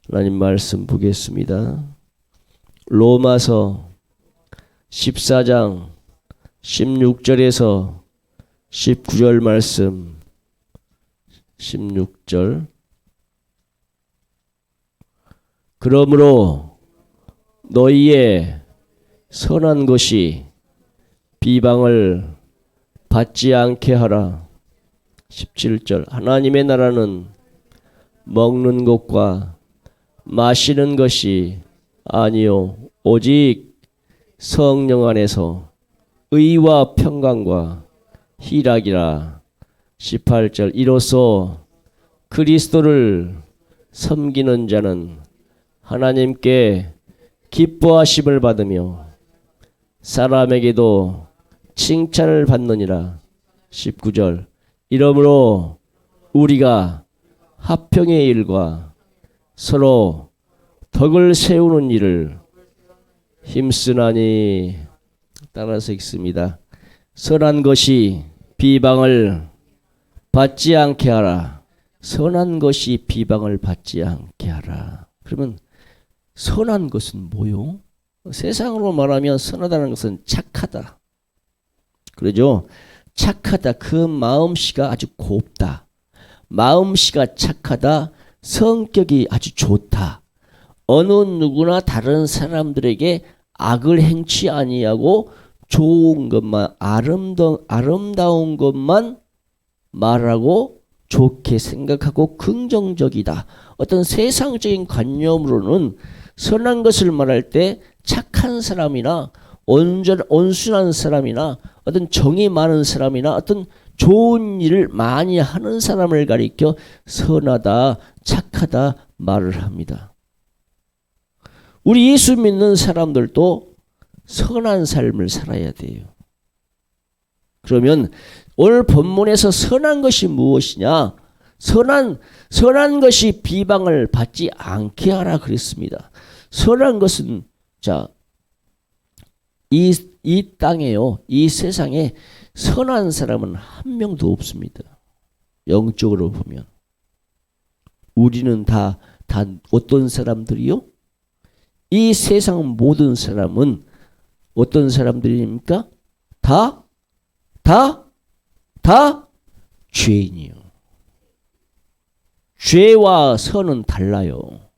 하나님 말씀 보겠습니다. 로마서 14장 16절에서 19절 말씀. 16절. 그러므로 너희의 선한 것이 비방을 받지 않게 하라. 17절. 하나님의 나라는 먹는 것과 마시는 것이 아니요 오직 성령 안에서 의와 평강과 희락이라. 18절. 이로써 그리스도를 섬기는 자는 하나님께 기뻐하심을 받으며 사람에게도 칭찬을 받느니라. 19절. 이러므로 우리가 화평의 일과 서로 덕을 세우는 일을 힘쓰나니. 따라서 읽습니다. 선한 것이 비방을 받지 않게 하라. 선한 것이 비방을 받지 않게 하라. 그러면 선한 것은 뭐요? 세상으로 말하면 선하다는 것은 착하다. 그러죠? 착하다. 그 마음씨가 아주 곱다. 마음씨가 착하다. 성격이 아주 좋다. 어느 누구나 다른 사람들에게 악을 행치 아니하고 좋은 것만 아름다운 것만 말하고 좋게 생각하고 긍정적이다. 어떤 세상적인 관념으로는 선한 것을 말할 때 착한 사람이나 온순한 사람이나 어떤 정이 많은 사람이나 어떤 좋은 일을 많이 하는 사람을 가리켜 선하다, 착하다 말을 합니다. 우리 예수 믿는 사람들도 선한 삶을 살아야 돼요. 그러면 오늘 본문에서 선한 것이 무엇이냐? 선한 것이 비방을 받지 않게 하라 그랬습니다. 선한 것은 이 땅에요, 이 세상에 선한 사람은 한 명도 없습니다. 영적으로 보면 우리는 다 어떤 사람들이요? 이 세상 모든 사람은 어떤 사람들입니까? 다 죄인이요. 죄와 선은 달라요.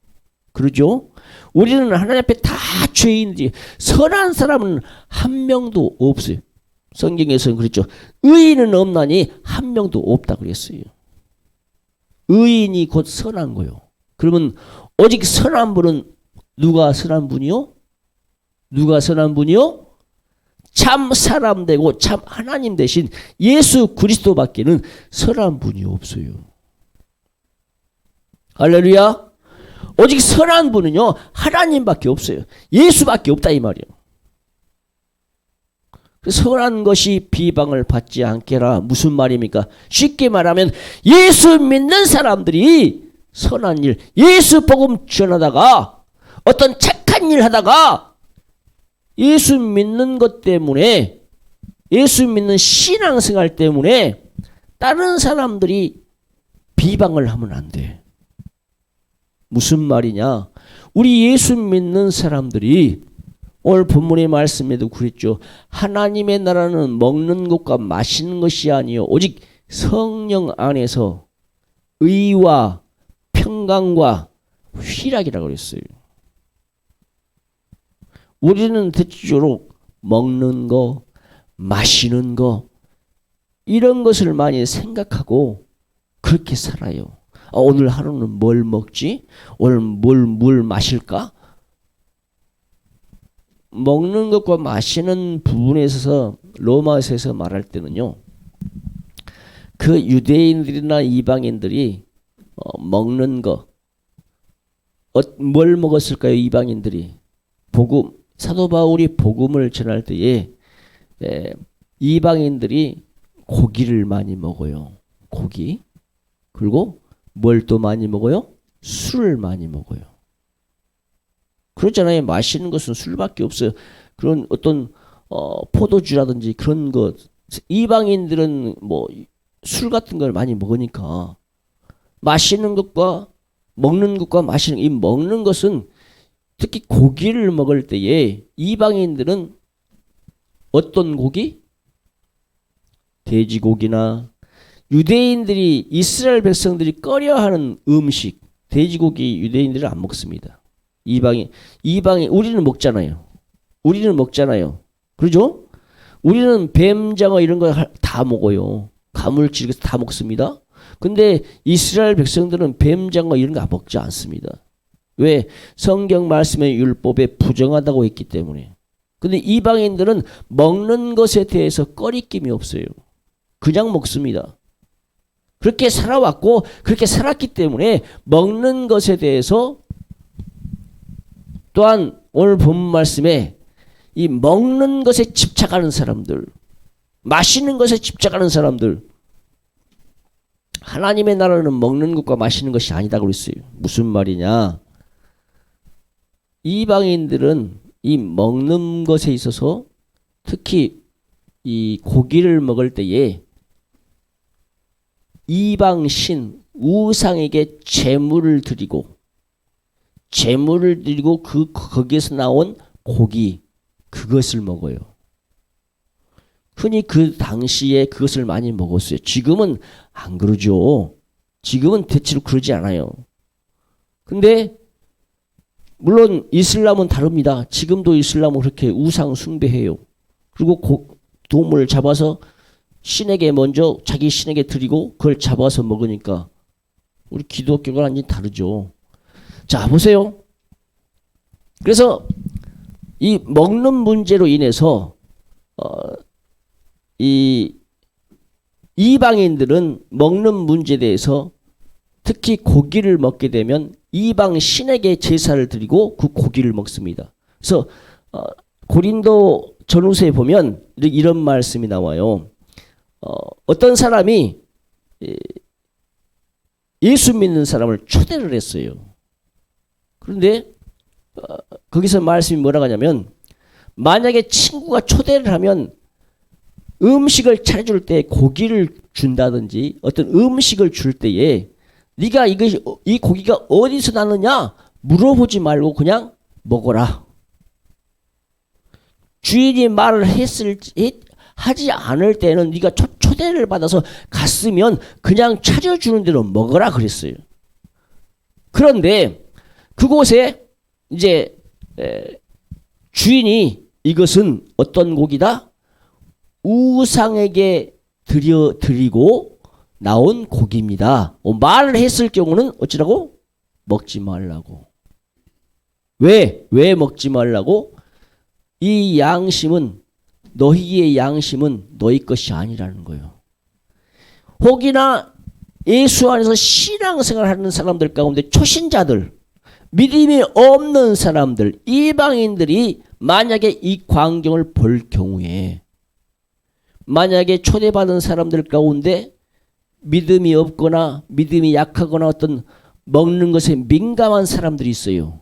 그러죠? 우리는 하나님 앞에 다 죄인들이, 선한 사람은 한 명도 없어요. 성경에서는 그랬죠. 의인은 없나니 한 명도 없다 그랬어요. 의인이 곧 선한 거요. 그러면 오직 선한 분은 누가 선한 분이요? 누가 선한 분이요? 참 사람 되고 참 하나님 대신 예수 그리스도밖에는 선한 분이 없어요. 할렐루야. 오직 선한 분은요 하나님밖에 없어요. 예수밖에 없다 이 말이에요. 선한 것이 비방을 받지 않게 하라. 무슨 말입니까? 쉽게 말하면 예수 믿는 사람들이 선한 일, 예수 복음 전하다가 어떤 착한 일 하다가 예수 믿는 것 때문에, 예수 믿는 신앙생활 때문에 다른 사람들이 비방을 하면 안 돼. 무슨 말이냐? 우리 예수 믿는 사람들이 오늘 본문의 말씀에도 그랬죠. 하나님의 나라는 먹는 것과 마시는 것이 아니요 오직 성령 안에서 의와 평강과 희락이라고 그랬어요. 우리는 대체적으로 먹는 거, 마시는 거 이런 것을 많이 생각하고 그렇게 살아요. 오늘 하루는 뭘 먹지? 오늘 물 마실까? 먹는 것과 마시는 부분에 있어서 로마서에서 말할 때는요. 그 유대인들이나 이방인들이 먹는 거 뭘 먹었을까요? 이방인들이 복음, 사도 바울이 복음을 전할 때에 이방인들이 고기를 많이 먹어요. 고기. 그리고 뭘 또 많이 먹어요? 술을 많이 먹어요. 그렇잖아요. 마시는 것은 술밖에 없어요. 그런 어떤 포도주라든지 그런 것. 이방인들은 뭐 술 같은 걸 많이 먹으니까 마시는 것과 먹는 것과 마시는 이 먹는 것은 특히 고기를 먹을 때에 이방인들은 어떤 고기? 돼지고기나 유대인들이 이스라엘 백성들이 꺼려하는 음식 돼지고기 유대인들은 안 먹습니다. 이방이 우리는 먹잖아요. 그러죠? 우리는 뱀장어 이런 거 다 먹어요. 가물치 이런 거 다 먹습니다. 근데 이스라엘 백성들은 뱀장어 이런 거 안 먹지 않습니다. 왜? 성경 말씀의 율법에 부정하다고 했기 때문에. 근데 이방인들은 먹는 것에 대해서 꺼리낌이 없어요. 그냥 먹습니다. 그렇게 살아왔고 그렇게 살았기 때문에 먹는 것에 대해서 또한 오늘 본 말씀에 이 먹는 것에 집착하는 사람들, 마시는 것에 집착하는 사람들, 하나님의 나라는 먹는 것과 마시는 것이 아니다 그랬어요. 무슨 말이냐? 이방인들은 이 먹는 것에 있어서 특히 이 고기를 먹을 때에 이방신 우상에게 제물을 드리고 거기에서 나온 고기 그것을 먹어요. 흔히 그 당시에 그것을 많이 먹었어요. 지금은 안 그러죠. 지금은 대체로 그러지 않아요. 근데 물론 이슬람은 다릅니다. 지금도 이슬람은 그렇게 우상 숭배해요. 그리고 동물을 잡아서 신에게 먼저 자기 신에게 드리고 그걸 잡아서 먹으니까 우리 기독교가 완전히 다르죠. 자, 보세요. 그래서 이 먹는 문제로 인해서 이 이방인들은 먹는 문제에 대해서 특히 고기를 먹게 되면 이방 신에게 제사를 드리고 그 고기를 먹습니다. 그래서 고린도 전후서에 보면 이런 말씀이 나와요. 어떤 사람이 예수 믿는 사람을 초대를 했어요. 그런데 거기서 말씀이 뭐라고 하냐면 만약에 친구가 초대를 하면 음식을 차려줄 때 고기를 준다든지 어떤 음식을 줄 때에 네가 이 고기가 어디서 나느냐 물어보지 말고 그냥 먹어라. 주인이 말을 하지 않을 때는 네가 초대를 받아서 갔으면 그냥 차려주는 대로 먹어라 그랬어요. 그런데 그곳에 이제 주인이 이것은 어떤 고기다? 우상에게 드리고 나온 고기입니다. 말을 했을 경우는 어찌라고? 먹지 말라고. 왜 먹지 말라고? 이 양심은 너희의 양심은 너희 것이 아니라는 거예요. 혹이나 예수 안에서 신앙생활 하는 사람들 가운데 초신자들, 믿음이 없는 사람들, 이방인들이 만약에 이 광경을 볼 경우에 만약에 초대받은 사람들 가운데 믿음이 없거나 믿음이 약하거나 어떤 먹는 것에 민감한 사람들이 있어요.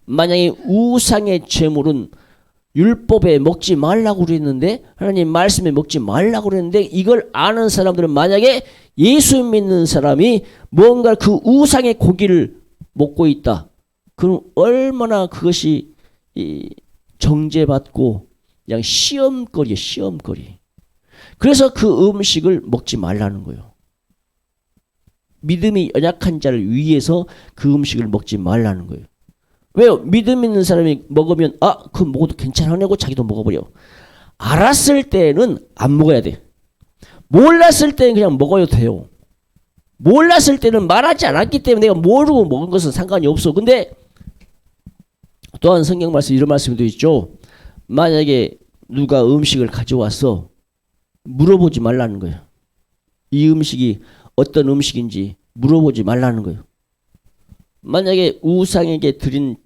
만약에 우상의 제물은 율법에 먹지 말라고 그랬는데 하나님 말씀에 먹지 말라고 그랬는데 이걸 아는 사람들은 만약에 예수 믿는 사람이 뭔가 그 우상의 고기를 먹고 있다. 그럼 얼마나 그것이 정죄받고 그냥 시험거리예요. 시험거리. 그래서 그 음식을 먹지 말라는 거예요. 믿음이 연약한 자를 위해서 그 음식을 먹지 말라는 거예요. 왜요? 믿음 있는 사람이 먹으면 그거 먹어도 괜찮으냐고 자기도 먹어버려. 알았을 때는 안 먹어야 돼. 몰랐을 때는 그냥 먹어도 돼요. 몰랐을 때는 말하지 않았기 때문에 내가 모르고 먹은 것은 상관이 없어. 근데 또한 성경 말씀 이런 말씀도 있죠. 만약에 누가 음식을 가져와서 물어보지 말라는 거예요. 이 음식이 어떤 음식인지 물어보지 말라는 거예요. 만약에 우상에게 드린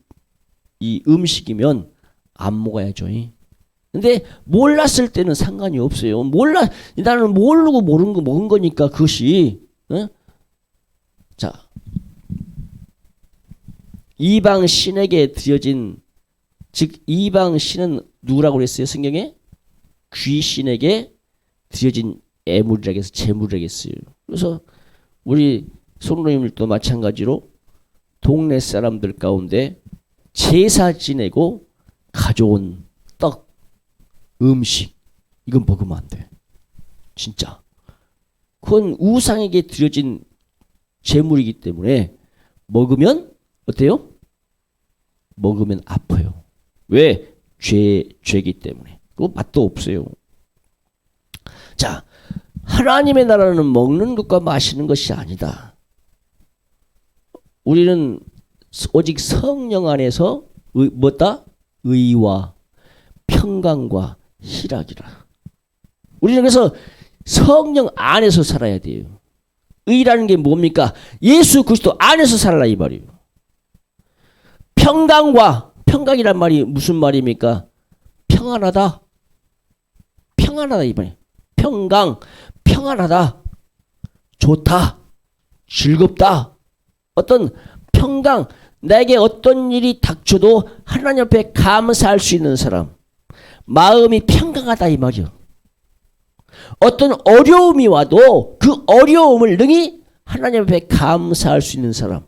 이 음식이면 안 먹어야죠. 근데 몰랐을 때는 상관이 없어요. 나는 모르고 모르는 거 먹은 거니까 그것이 자, 이방 신에게 드려진 즉 이방 신은 누구라고 그랬어요? 성경에 귀신에게 드려진 애물이라고 해서 제물이라고 했어요. 그래서 우리 성도님들도 마찬가지로 동네 사람들 가운데 제사 지내고 가져온 떡, 음식, 이건 먹으면 안 돼. 진짜. 그건 우상에게 드려진 제물이기 때문에 먹으면 어때요? 먹으면 아파요. 왜? 죄기 때문에. 그거 맛도 없어요. 자, 하나님의 나라는 먹는 것과 마시는 것이 아니다. 우리는 오직 성령 안에서 뭐다? 의와 평강과 희락이라. 우리는 그래서 성령 안에서 살아야 돼요. 의라는 게 뭡니까? 예수 그리스도 안에서 살라 이 말이에요. 평강이란 말이 무슨 말입니까? 평안하다. 평안하다 이 말이에요. 평안하다. 좋다. 즐겁다. 어떤 평강, 나에게 어떤 일이 닥쳐도 하나님 앞에 감사할 수 있는 사람. 마음이 평강하다 이 말이요. 어떤 어려움이 와도 그 어려움을 능히 하나님 앞에 감사할 수 있는 사람.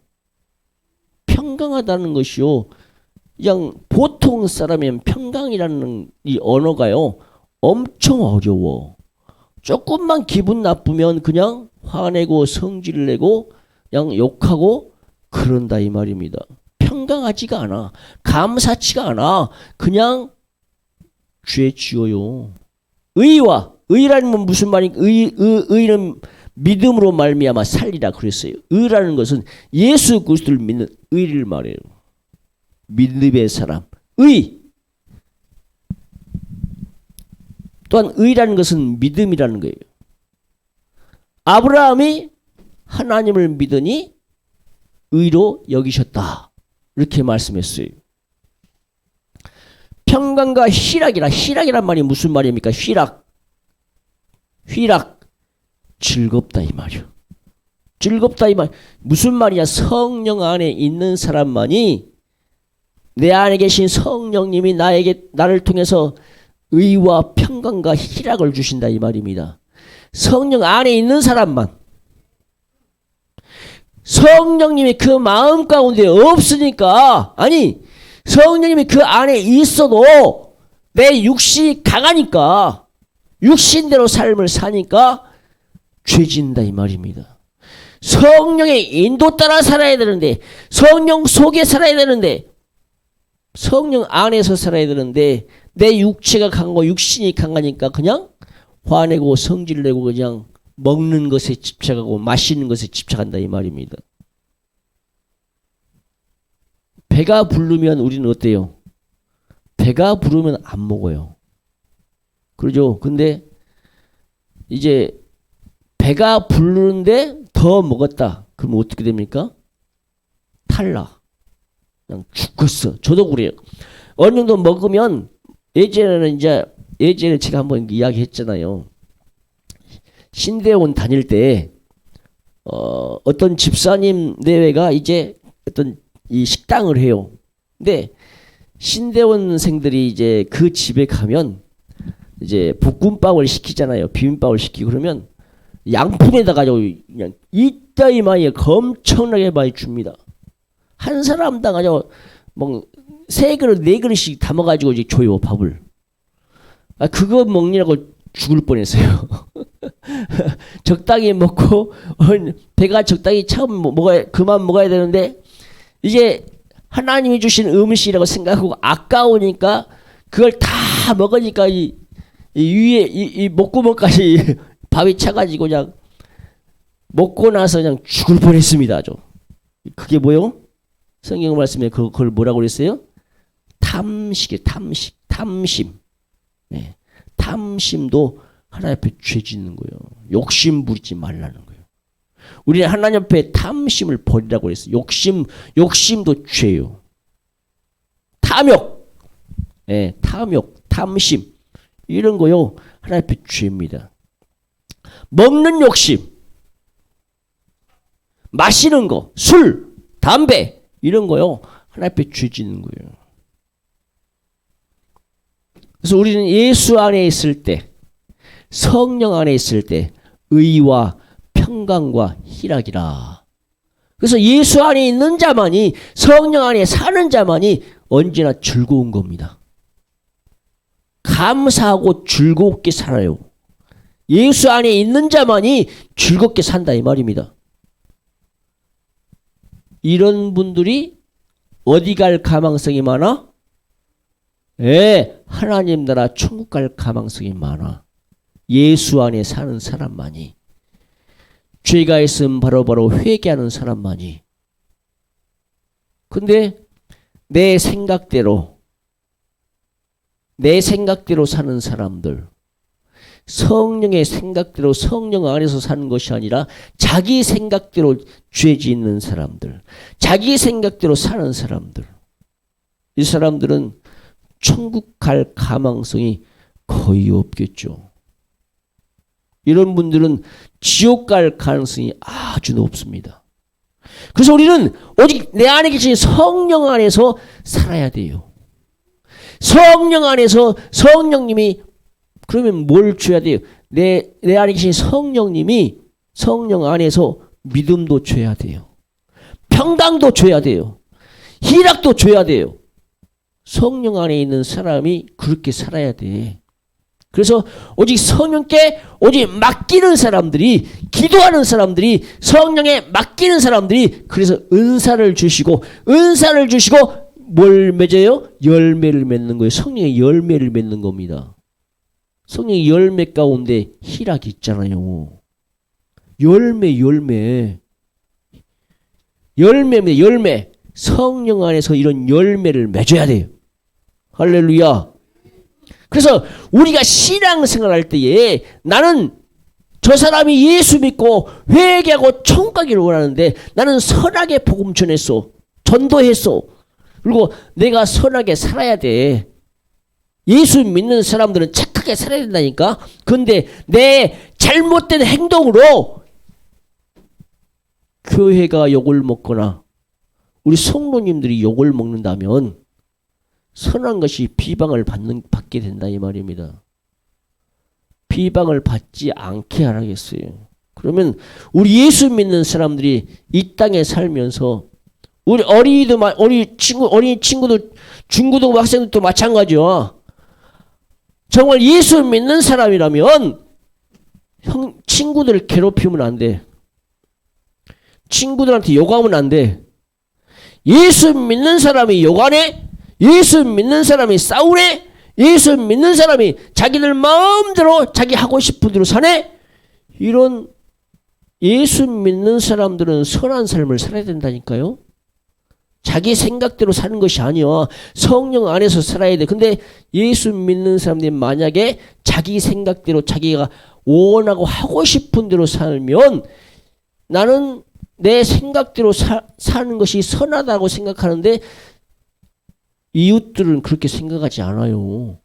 평강하다는 것이요. 그냥 보통 사람이면 평강이라는 이 언어가요. 엄청 어려워. 조금만 기분 나쁘면 그냥 화내고 성질을 내고 그냥 욕하고 그런다 이 말입니다. 평강하지가 않아. 감사치가 않아. 그냥 죄 지어요. 의라는 무슨 말인가? 의는 믿음으로 말미암아 살리라 그랬어요. 의라는 것은 예수 그리스도를 믿는 의를 말해요. 믿음의 사람. 또한 의라는 것은 믿음이라는 거예요. 아브라함이 하나님을 믿으니 의로 여기셨다. 이렇게 말씀했어요. 평강과 희락이란 말이 무슨 말입니까? 희락. 즐겁다 이 말이요. 즐겁다 이 말. 무슨 말이냐? 성령 안에 있는 사람만이 내 안에 계신 성령님이 나를 통해서 의와 평강과 희락을 주신다 이 말입니다. 성령 안에 있는 사람만. 성령님이 그 마음 가운데 없으니까, 아니 성령님이 그 안에 있어도 내 육신이 강하니까 육신대로 삶을 사니까 죄진다 이 말입니다. 성령의 인도 따라 살아야 되는데, 성령 속에 살아야 되는데, 성령 안에서 살아야 되는데 내 육체가 강하고 육신이 강하니까 그냥 화내고 성질내고 그냥 먹는 것에 집착하고 마시는 것에 집착한다 이 말입니다. 배가 부르면 우리는 어때요? 배가 부르면 안 먹어요. 그러죠? 근데 이제 배가 부르는데 더 먹었다. 그러면 어떻게 됩니까? 탈락. 그냥 죽었어. 저도 그래요. 어느 정도 먹으면 예전에 제가 한번 이야기했잖아요. 신대원 다닐 때 어떤 집사님 내외가 이제 어떤 이 식당을 해요. 근데 신대원생들이 이제 그 집에 가면 이제 볶음밥을 시키잖아요. 비빔밥을 시키고 그러면 양푼에다가 그냥 이따위 많이 엄청나게 많이 줍니다. 한 사람당 아주 뭐 3그릇 4그릇씩 담아가지고 이제 줘요 밥을. 그거 먹느라고 죽을 뻔했어요. 적당히 먹고 배가 적당히 그만 먹어야 되는데 이게 하나님이 주신 음식이라고 생각하고 아까우니까 그걸 다 먹으니까 이 위에 이 목구멍까지 밥이 차가지고 그냥 먹고 나서 그냥 죽을 뻔했습니다. 아주. 그게 뭐요? 성경 말씀에 그걸 뭐라고 그랬어요? 탐심. 네. 탐심도 하나님 앞에 죄 짓는 거예요. 욕심 부리지 말라는 거예요. 우리는 하나님 앞에 탐심을 버리라고 그랬어요. 욕심도 죄요. 탐욕, 네, 탐심 이런 거요. 하나님 앞에 죄입니다. 먹는 욕심, 마시는 거, 술, 담배 이런 거요. 하나님 앞에 죄 짓는 거예요. 그래서 우리는 예수 안에 있을 때, 성령 안에 있을 때 의와 평강과 희락이라. 그래서 예수 안에 있는 자만이, 성령 안에 사는 자만이 언제나 즐거운 겁니다. 감사하고 즐겁게 살아요. 예수 안에 있는 자만이 즐겁게 산다 이 말입니다. 이런 분들이 어디 갈 가망성이 많아? 하나님 나라 천국 갈 가망성이 많아. 예수 안에 사는 사람만이. 죄가 있으면 바로바로 회개하는 사람만이. 근데 내 생각대로 사는 사람들, 성령의 생각대로 성령 안에서 사는 것이 아니라 자기 생각대로 죄 짓는 사람들, 자기 생각대로 사는 사람들, 이 사람들은 천국 갈 가망성이 거의 없겠죠. 이런 분들은 지옥 갈 가능성이 아주 높습니다. 그래서 우리는 오직 내 안에 계신 성령 안에서 살아야 돼요. 성령 안에서 성령님이 그러면 뭘 줘야 돼요? 내 안에 계신 성령님이 성령 안에서 믿음도 줘야 돼요. 평강도 줘야 돼요. 희락도 줘야 돼요. 성령 안에 있는 사람이 그렇게 살아야 돼. 그래서 오직 성령께 오직 맡기는 사람들이, 기도하는 사람들이, 성령에 맡기는 사람들이 그래서 은사를 주시고 뭘 맺어요? 열매를 맺는 거예요. 성령의 열매를 맺는 겁니다. 성령의 열매 가운데 희락이 있잖아요. 열매입니다. 열매. 성령 안에서 이런 열매를 맺어야 돼요. 할렐루야. 그래서 우리가 신앙생활할 때에 나는 저 사람이 예수 믿고 회개하고 천국 가기를 원하는데 나는 선하게 복음 전했어. 전도했어. 그리고 내가 선하게 살아야 돼. 예수 믿는 사람들은 착하게 살아야 된다니까. 그런데 내 잘못된 행동으로 교회가 욕을 먹거나 우리 성도님들이 욕을 먹는다면 선한 것이 비방을 받게 된다 이 말입니다. 비방을 받지 않게 하라겠어요. 그러면 우리 예수 믿는 사람들이 이 땅에 살면서 우리 어린이 친구들, 중고등 학생들도 마찬가지요. 정말 예수 믿는 사람이라면 친구들을 괴롭히면 안 돼. 친구들한테 욕하면 안 돼. 예수 믿는 사람이 욕하네? 예수 믿는 사람이 싸우네? 예수 믿는 사람이 자기들 마음대로 자기 하고 싶은 대로 사네? 이런 예수 믿는 사람들은 선한 삶을 살아야 된다니까요. 자기 생각대로 사는 것이 아니야. 성령 안에서 살아야 돼. 근데 예수 믿는 사람들이 만약에 자기 생각대로 자기가 원하고 하고 싶은 대로 살면 나는 내 생각대로 사는 것이 선하다고 생각하는데 이웃들은 그렇게 생각하지 않아요.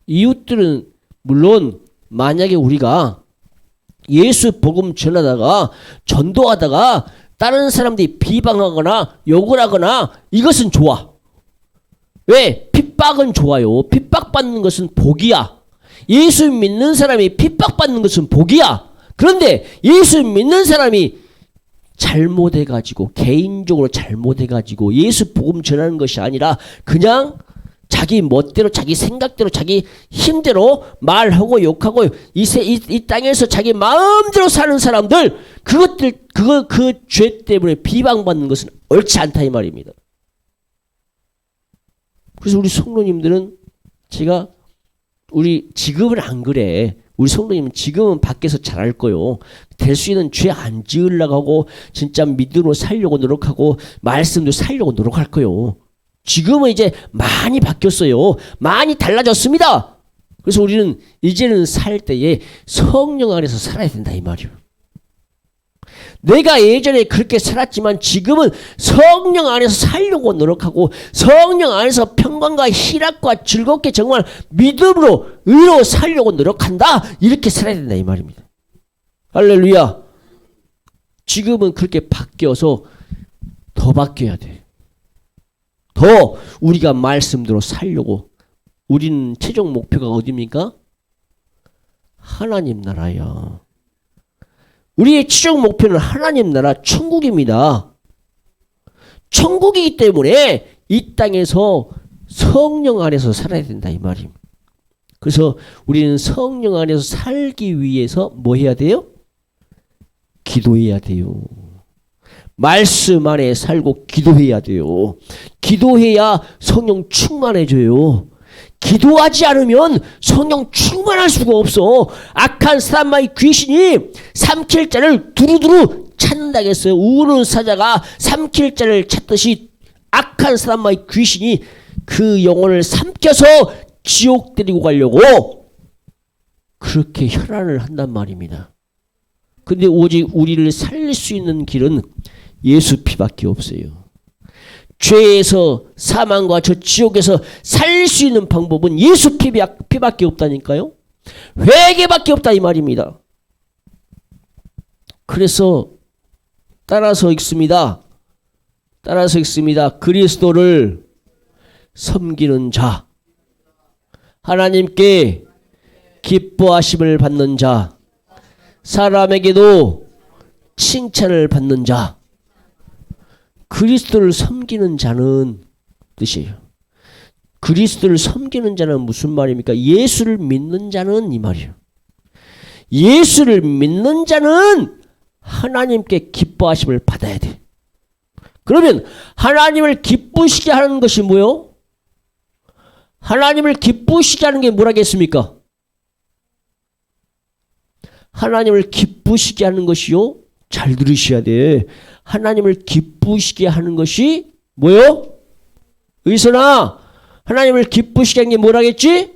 이웃들은 물론 만약에 우리가 예수 복음 전하다가 전도하다가 다른 사람들이 비방하거나 욕을 하거나 이것은 좋아. 왜? 핍박은 좋아요. 핍박받는 것은 복이야. 예수 믿는 사람이 핍박받는 것은 복이야. 그런데 예수 믿는 사람이 잘못해가지고 개인적으로 잘못해가지고 예수 복음 전하는 것이 아니라 그냥 자기 멋대로 자기 생각대로 자기 힘대로 말하고 욕하고 이 땅에서 자기 마음대로 사는 사람들 그 죄 때문에 비방받는 것은 옳지 않다 이 말입니다. 그래서 우리 성도님들은 제가 우리 지금은 안 그래. 우리 성도님은 지금은 밖에서 잘할 거요. 될 수 있는 죄 안 지으려고 하고 진짜 믿음으로 살려고 노력하고 말씀도 살려고 노력할 거요. 지금은 이제 많이 바뀌었어요. 많이 달라졌습니다. 그래서 우리는 이제는 살 때에 성령 안에서 살아야 된다 이 말이에요. 내가 예전에 그렇게 살았지만 지금은 성령 안에서 살려고 노력하고 성령 안에서 평강과 희락과 즐겁게 정말 믿음으로 의로 살려고 노력한다. 이렇게 살아야 된다 이 말입니다. 할렐루야. 지금은 그렇게 바뀌어서 더 바뀌어야 돼. 더 우리가 말씀대로 살려고. 우리는 최종 목표가 어디입니까? 하나님 나라야. 우리의 최종 목표는 하나님 나라 천국입니다. 천국이기 때문에 이 땅에서 성령 안에서 살아야 된다 이 말입니다. 그래서 우리는 성령 안에서 살기 위해서 뭐 해야 돼요? 기도해야 돼요. 말씀 안에 살고 기도해야 돼요. 기도해야 성령 충만해져요. 기도하지 않으면 성령 충만할 수가 없어. 악한 사람의 귀신이 삼킬 자를 두루두루 찾는다고 했어요. 우는 사자가 삼킬 자를 찾듯이 악한 사람의 귀신이 그 영혼을 삼켜서 지옥 데리고 가려고 그렇게 혈안을 한단 말입니다. 근데 오직 우리를 살릴 수 있는 길은 예수 피밖에 없어요. 죄에서 사망과 저 지옥에서 살릴 수 있는 방법은 예수 피밖에 없다니까요. 회개밖에 없다 이 말입니다. 그래서 따라서 읽습니다. 그리스도를 섬기는 자, 하나님께 기뻐하심을 받는 자, 사람에게도 칭찬을 받는 자. 그리스도를 섬기는 자는 뜻이에요. 그리스도를 섬기는 자는 무슨 말입니까? 예수를 믿는 자는 이 말이에요. 예수를 믿는 자는 하나님께 기뻐하심을 받아야 돼. 그러면 하나님을 기쁘시게 하는 것이 뭐요? 하나님을 기쁘시게 하는 게 뭐라겠습니까? 하나님을 기쁘시게 하는 것이요? 잘 들으셔야 돼. 하나님을 기쁘시게 하는 것이 뭐요? 의선아, 하나님을 기쁘시게 하는 게 뭐라겠지?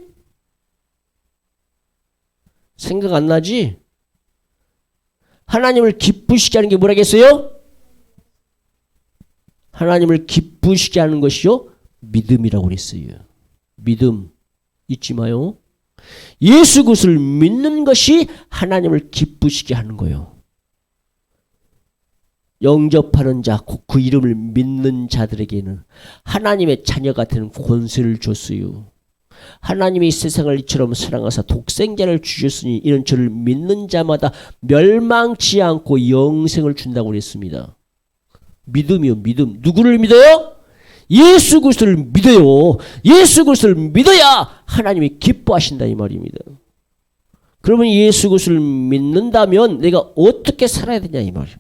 생각 안 나지? 하나님을 기쁘시게 하는 게 뭐라겠어요? 하나님을 기쁘시게 하는 것이요? 믿음이라고 그랬어요. 믿음 잊지 마요. 예수 그리스도를 믿는 것이 하나님을 기쁘시게 하는 거예요. 영접하는 자, 그 이름을 믿는 자들에게는 하나님의 자녀가 되는 권세를 줬어요. 하나님이 세상을 이처럼 사랑하사 독생자를 주셨으니 이는 저를 믿는 자마다 멸망치 않고 영생을 준다고 그랬습니다. 믿음이요, 믿음. 누구를 믿어요? 예수 그리스도를 믿어요. 예수 그리스도를 믿어야 하나님이 기뻐하신다 이 말입니다. 그러면 예수 그리스도를 믿는다면 내가 어떻게 살아야 되냐 이 말이에요.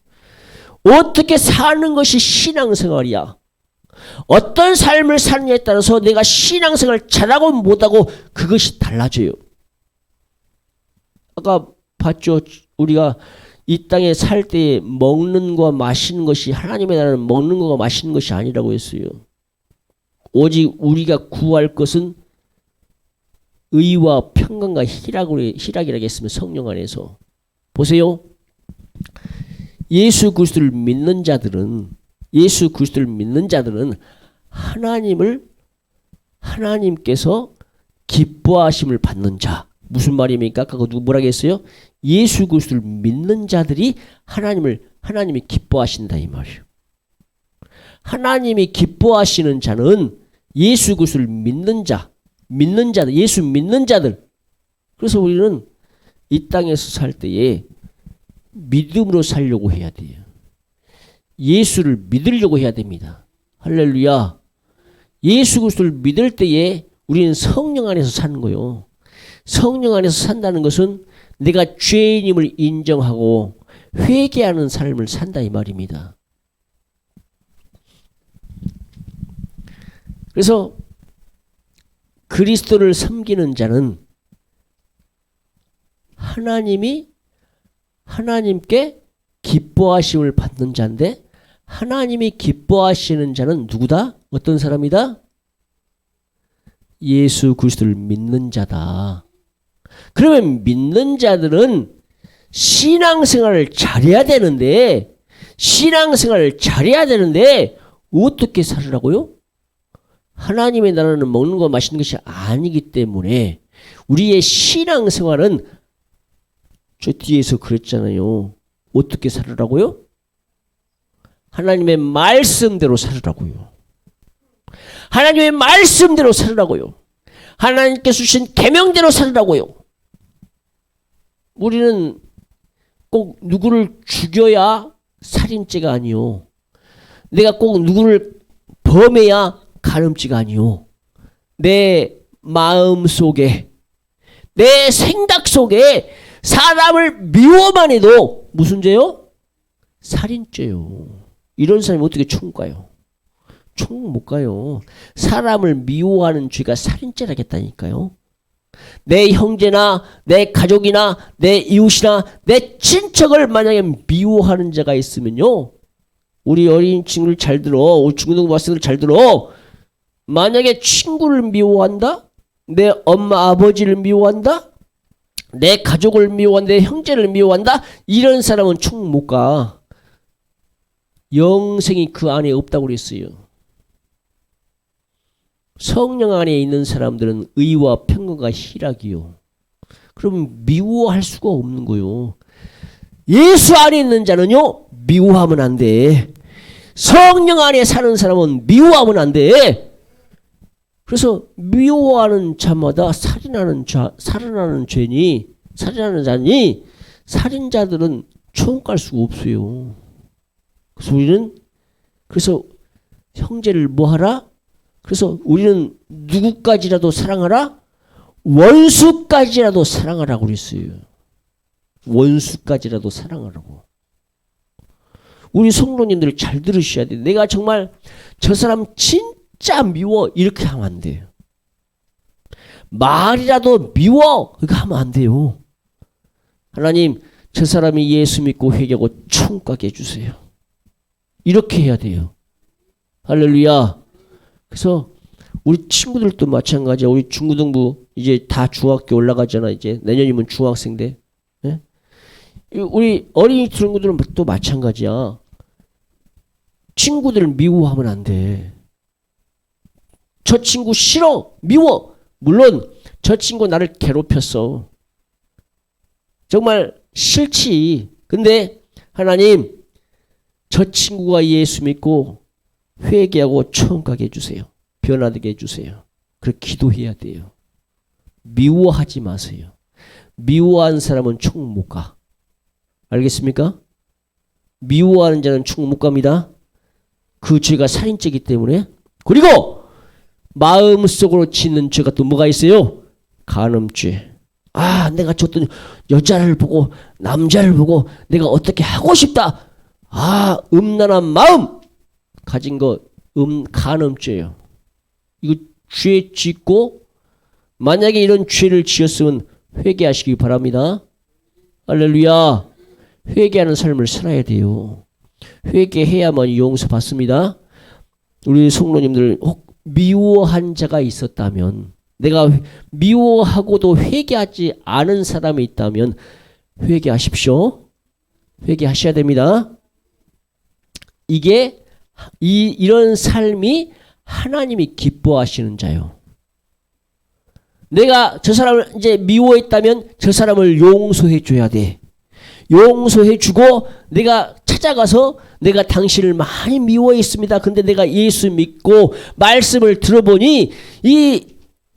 어떻게 사는 것이 신앙생활이야. 어떤 삶을 사느냐에 따라서 내가 신앙생활을 잘하고 못하고 그것이 달라져요. 아까 봤죠? 우리가 이 땅에 살 때 먹는 거 마시는 것이 하나님의 나라는 먹는 거가 마시는 것이 아니라고 했어요. 오직 우리가 구할 것은 의와 평강과 희락이라고 했으면 성령 안에서. 보세요. 예수 그리스도를 믿는 자들은 하나님께서 기뻐하심을 받는 자. 무슨 말입니까? 아까 누구 뭐라고 했어요? 예수 그리스도를 믿는 자들이 하나님이 기뻐하신다 이 말이에요. 하나님이 기뻐하시는 자는 예수 그리스도를 믿는 자들, 예수 믿는 자들. 그래서 우리는 이 땅에서 살 때에 믿음으로 살려고 해야 돼요. 예수를 믿으려고 해야 됩니다. 할렐루야. 예수 그리스도를 믿을 때에 우리는 성령 안에서 사는 거예요. 성령 안에서 산다는 것은 내가 죄인임을 인정하고 회개하는 삶을 산다 이 말입니다. 그래서 그리스도를 섬기는 자는 하나님께 기뻐하심을 받는 자인데 하나님이 기뻐하시는 자는 누구다? 어떤 사람이다? 예수 그리스도를 믿는 자다. 그러면 믿는 자들은 신앙생활을 잘해야 되는데 어떻게 살으라고요? 하나님의 나라는 먹는 거 마시는 것이 아니기 때문에 우리의 신앙생활은 저 뒤에서 그랬잖아요. 어떻게 살으라고요? 하나님의 말씀대로 살으라고요. 하나님의 말씀대로 살으라고요. 하나님께서 주신 계명대로 살으라고요. 우리는 꼭 누구를 죽여야 살인죄가 아니요. 내가 꼭 누구를 범해야 간음죄가 아니요. 내 마음 속에, 내 생각 속에 사람을 미워만 해도 무슨 죄요? 살인죄요. 이런 사람이 어떻게 천국 가요? 천국 못 가요. 사람을 미워하는 죄가 살인죄라겠다니까요. 내 형제나 내 가족이나 내 이웃이나 내 친척을 만약에 미워하는 자가 있으면요, 우리 어린 친구를 잘 들어, 우리 중고등부 학생들 잘 들어. 만약에 친구를 미워한다, 내 엄마 아버지를 미워한다, 내 가족을 미워한다, 내 형제를 미워한다, 이런 사람은 천국 못 가. 영생이 그 안에 없다고 그랬어요. 성령 안에 있는 사람들은 의와 평강과 희락이요. 그럼 미워할 수가 없는 거요. 예수 안에 있는 자는요, 미워하면 안 돼. 성령 안에 사는 사람은 미워하면 안 돼. 그래서 미워하는 자마다 살인하는 자니 살인자들은 천국 갈 수가 없어요. 그래서 우리는 형제를 뭐 하라? 그래서 우리는 누구까지라도 사랑하라? 원수까지라도 사랑하라고 그랬어요. 원수까지라도 사랑하라고. 우리 성도님들 잘 들으셔야 돼요. 내가 정말 저 사람 진짜 미워, 이렇게 하면 안 돼요. 말이라도 미워, 그렇게 하면 안 돼요. 하나님, 저 사람이 예수 믿고 회개하고 천국 가게 해주세요. 이렇게 해야 돼요. 할렐루야. 그래서 우리 친구들도 마찬가지야. 우리 중고등부 이제 다 중학교 올라가잖아. 이제 내년이면 중학생 돼. 네? 우리 어린이 친구들은 또 마찬가지야. 친구들을 미워하면 안 돼. 저 친구 싫어, 미워. 물론 저 친구 나를 괴롭혔어. 정말 싫지. 근데 하나님, 저 친구가 예수 믿고 회개하고 천국 가게 해주세요. 변화되게 해주세요. 그렇게 기도해야 돼요. 미워하지 마세요. 미워한 사람은 천국 못 가. 알겠습니까? 미워하는 자는 천국 못 갑니다. 그 죄가 살인죄이기 때문에. 그리고 마음속으로 짓는 죄가 또 뭐가 있어요? 간음죄. 아, 내가 어떤 여자를 보고 남자를 보고 내가 어떻게 하고 싶다. 아, 음란한 마음 가진 거 간음죄예요. 이거 죄 짓고 만약에 이런 죄를 지었으면 회개하시기 바랍니다. 할렐루야. 회개하는 삶을 살아야 돼요. 회개해야만 용서받습니다. 우리 성도님들 혹 미워한 자가 있었다면, 내가 미워하고도 회개하지 않은 사람이 있다면 회개하십시오. 회개하셔야 됩니다. 이런 삶이 하나님이 기뻐하시는 자요. 내가 저 사람을 이제 미워했다면 저 사람을 용서해 줘야 돼. 용서해 주고 내가 찾아가서 내가 당신을 많이 미워했습니다. 근데 내가 예수 믿고 말씀을 들어보니 이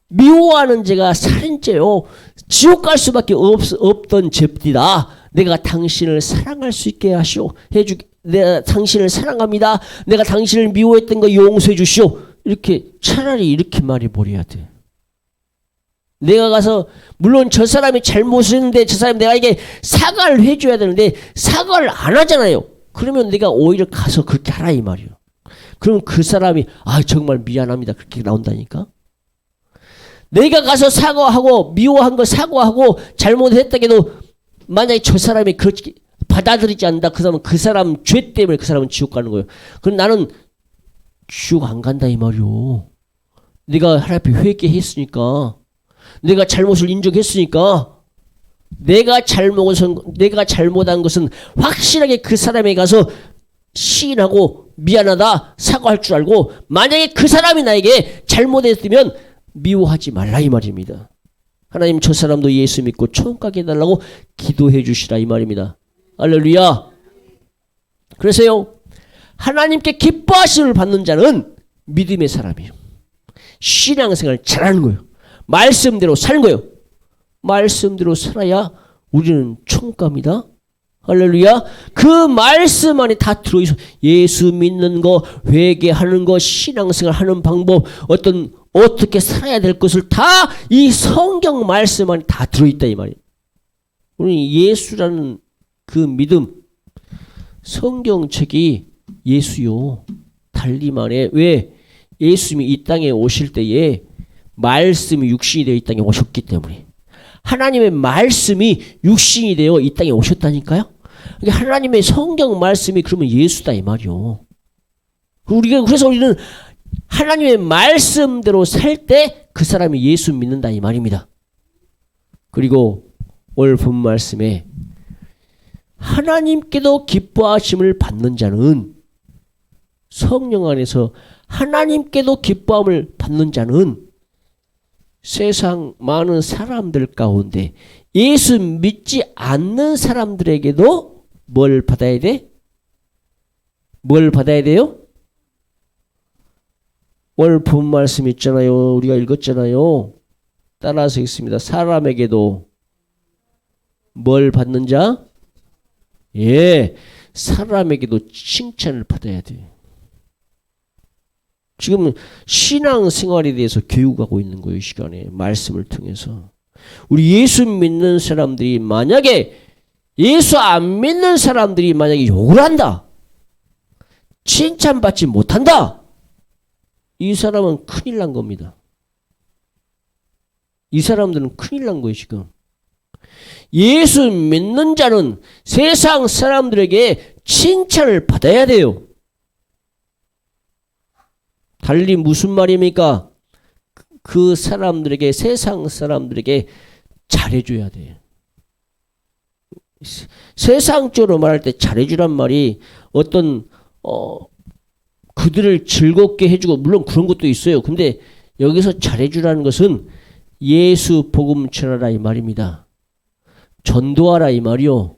미워하는 죄가 살인죄요. 지옥 갈 수밖에 없던 죄입니다. 내가 당신을 사랑할 수 있게 내가 당신을 사랑합니다. 내가 당신을 미워했던 거 용서해 주시오. 이렇게 차라리 이렇게 말해버려야 돼. 내가 가서 물론 저 사람이 잘못을 했는데 저 사람이 내가 사과를 해줘야 되는데 사과를 안 하잖아요. 그러면 내가 오히려 가서 그렇게 하라 이 말이에요. 그럼 그 사람이 정말 미안합니다. 그렇게 나온다니까. 내가 가서 사과하고 미워한 거 사과하고 잘못했다 해도 만약에 저 사람이 그렇게 받아들이지 않는다. 그 사람 죄 때문에 그 사람은 지옥 가는 거예요. 그럼 나는 지옥 안 간다 이 말이요. 내가 하나님 앞에 회개했으니까, 내가 잘못을 인정했으니까, 내가 잘못한 것은 확실하게 그 사람에 가서 시인하고 미안하다 사과할 줄 알고, 만약에 그 사람이 나에게 잘못했으면 미워하지 말라 이 말입니다. 하나님, 저 사람도 예수 믿고 천국 가게 해달라고 기도해 주시라 이 말입니다. 할렐루야. 그래서요, 하나님께 기뻐하심을 받는 자는 믿음의 사람이에요. 신앙생활 잘하는 거예요. 말씀대로 사는 거예요. 말씀대로 살아야 우리는 천국 갑니다. 할렐루야. 그 말씀 안에 다 들어있어. 예수 믿는 거, 회개하는 거, 신앙생활 하는 방법, 어떻게 살아야 될 것을 다 이 성경 말씀 안에 다 들어있다 이 말이에요. 우리 예수라는 그 믿음, 성경책이 예수요. 달리 말해. 왜? 예수님이 이 땅에 오실 때에 말씀이 육신이 되어 이 땅에 오셨기 때문에. 하나님의 말씀이 육신이 되어 이 땅에 오셨다니까요. 하나님의 성경 말씀이 그러면 예수다 이 말이요. 그래서 우리는 하나님의 말씀대로 살 때 그 사람이 예수 믿는다 이 말입니다. 그리고 오늘 본 말씀에 하나님께도 기뻐하심을 받는 자는, 성령 안에서 하나님께도 기뻐함을 받는 자는 세상 많은 사람들 가운데 예수 믿지 않는 사람들에게도 뭘 받아야 돼? 뭘 받아야 돼요? 오늘 본 말씀 있잖아요. 우리가 읽었잖아요. 따라서 읽습니다. 사람에게도 뭘 받는 자? 예, 사람에게도 칭찬을 받아야 돼요. 지금 신앙생활에 대해서 교육하고 있는 거예요. 이 시간에 말씀을 통해서. 우리 예수 믿는 사람들이 만약에 예수 안 믿는 사람들이 만약에 욕을 한다, 칭찬받지 못한다, 이 사람은 큰일 난 겁니다. 이 사람들은 큰일 난 거예요. 지금 예수 믿는 자는 세상 사람들에게 칭찬을 받아야 돼요. 달리 무슨 말입니까? 그 사람들에게, 세상 사람들에게 잘해줘야 돼요. 세상적으로 말할 때 잘해주란 말이 그들을 즐겁게 해주고, 물론 그런 것도 있어요. 근데 여기서 잘해주라는 것은 예수 복음 전하라 이 말입니다. 전도하라 이 말이요.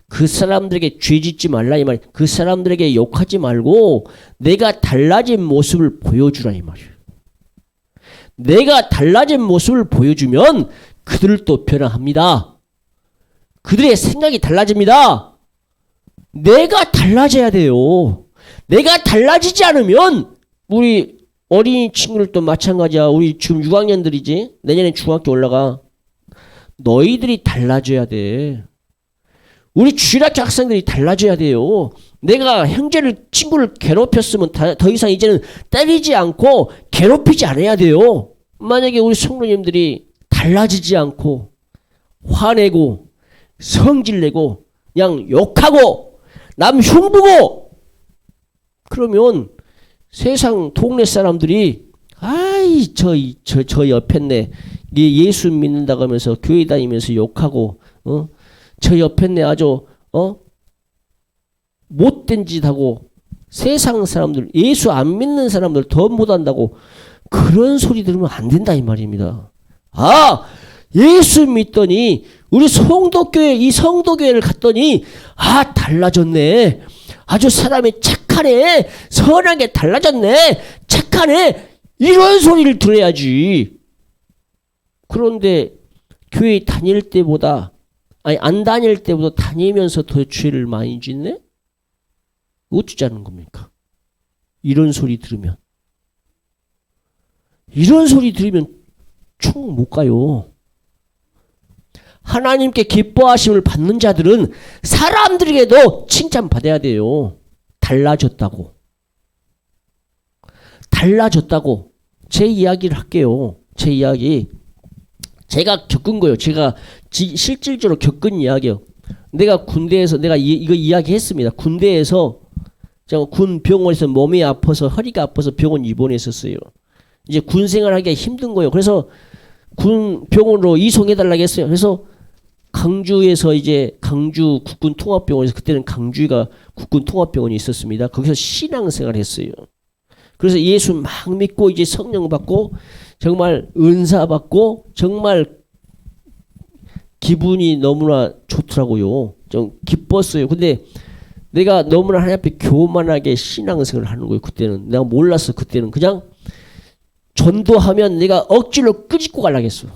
그 사람들에게 죄 짓지 말라 이 말. 그 사람들에게 욕하지 말고 내가 달라진 모습을 보여주라 이 말이에요. 내가 달라진 모습을 보여주면 그들도 변화합니다. 그들의 생각이 달라집니다. 내가 달라져야 돼요. 내가 달라지지 않으면, 우리 어린이 친구들도 마찬가지야. 우리 지금 6학년들이지. 내년에 중학교 올라가. 너희들이 달라져야 돼. 우리 주일학교 학생들이 달라져야 돼요. 내가 친구를 괴롭혔으면 더 이상 이제는 때리지 않고 괴롭히지 않아야 돼요. 만약에 우리 성도님들이 달라지지 않고 화내고 성질내고 그냥 욕하고 남 흉보고, 그러면 세상 동네 사람들이 아이 저 옆했네, 예수 믿는다고 하면서 교회 다니면서 욕하고 저 옆했네 아주 못된 짓 하고, 세상 사람들, 예수 안 믿는 사람들 더 못한다고 그런 소리 들으면 안 된다 이 말입니다. 아, 예수 믿더니 우리 성도교회, 이 성도교회를 갔더니 아 달라졌네, 아주 사람이 착하네, 선하게 달라졌네, 착하네, 이런 소리를 들어야지. 그런데 교회 다닐 때보다, 아니 안 다닐 때보다 다니면서 더 죄를 많이 짓네? 어쩌자는 겁니까? 이런 소리 들으면 총 못 가요. 하나님께 기뻐하심을 받는 자들은 사람들에게도 칭찬받아야 돼요. 달라졌다고. 제 이야기를 할게요. 제 이야기. 제가 겪은 거예요. 제가 실질적으로 겪은 이야기예요. 내가 군대에서, 내가 이거 이야기했습니다. 군대에서 제가 군 병원에서 몸이 아파서, 허리가 아파서 병원 입원했었어요. 이제 군 생활하기가 힘든 거예요. 그래서 군 병원으로 이송해달라고 했어요. 그래서 강주에서 이제 강주 국군통합병원에서, 그때는 강주가 국군통합병원이 있었습니다. 거기서 신앙생활을 했어요. 그래서 예수 막 믿고 이제 성령 받고 정말 은사 받고 정말 기분이 너무나 좋더라고요. 좀 기뻤어요. 근데 내가 너무나 하나님 앞에 교만하게 신앙생활을 하는 거예요. 그때는 내가 몰랐어. 그때는 그냥 전도하면 내가 억지로 끄집고 가려고 했어.